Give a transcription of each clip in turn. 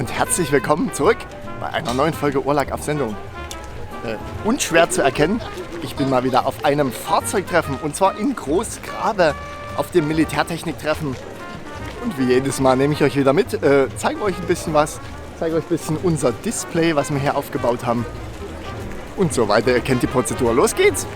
und herzlich willkommen zurück bei einer neuen Folge Urlaub auf Sendung. Unschwer zu erkennen, ich bin mal wieder auf einem Fahrzeugtreffen und zwar in Großgrabe auf dem Militärtechnik-Treffen. Und wie jedes Mal nehme ich euch wieder mit, zeige euch ein bisschen was, zeige euch ein bisschen unser Display, was wir hier aufgebaut haben und so weiter. Ihr kennt die Prozedur. Los geht's!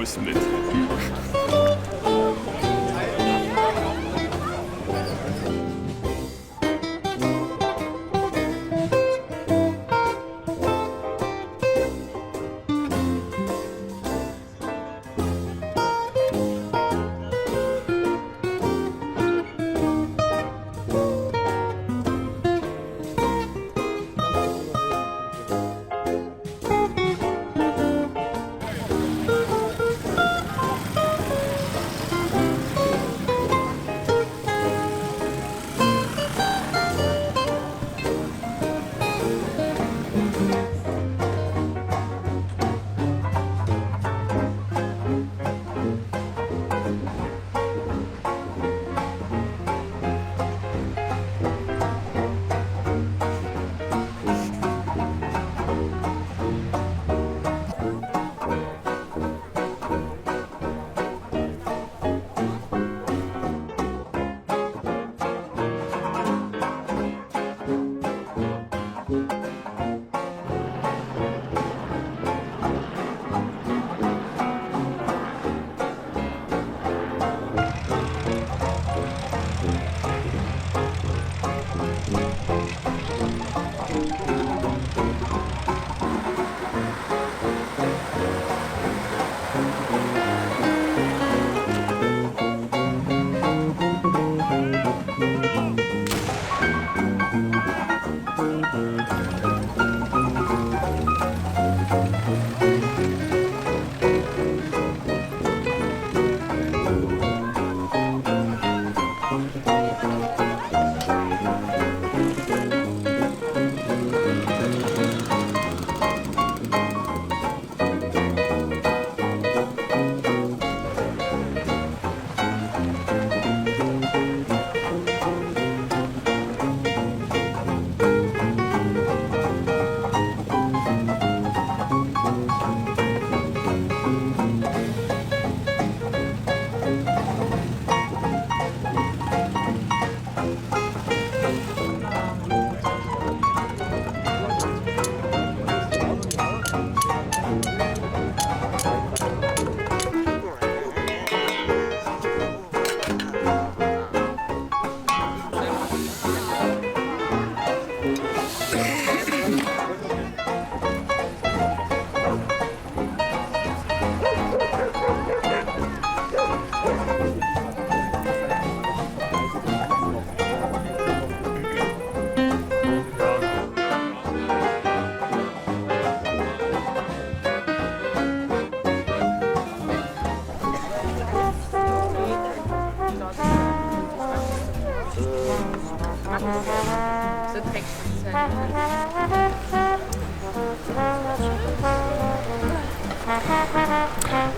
muss mit.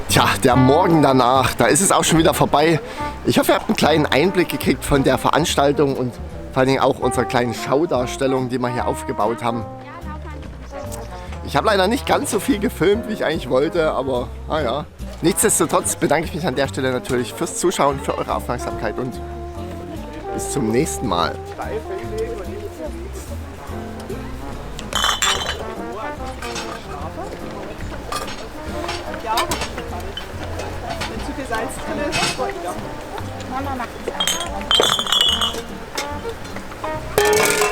Tja, der Morgen danach, da ist es auch schon wieder vorbei. Ich hoffe, ihr habt einen kleinen Einblick gekriegt von der Veranstaltung und vor allen Dingen auch unserer kleinen Schaudarstellung, die wir hier aufgebaut haben. Ich habe leider nicht ganz so viel gefilmt, wie ich eigentlich wollte, aber naja. Nichtsdestotrotz bedanke ich mich an der Stelle natürlich fürs Zuschauen, für eure Aufmerksamkeit und bis zum nächsten Mal. Ja, wenn zu viel Salz drin ist, Mama macht es einfach.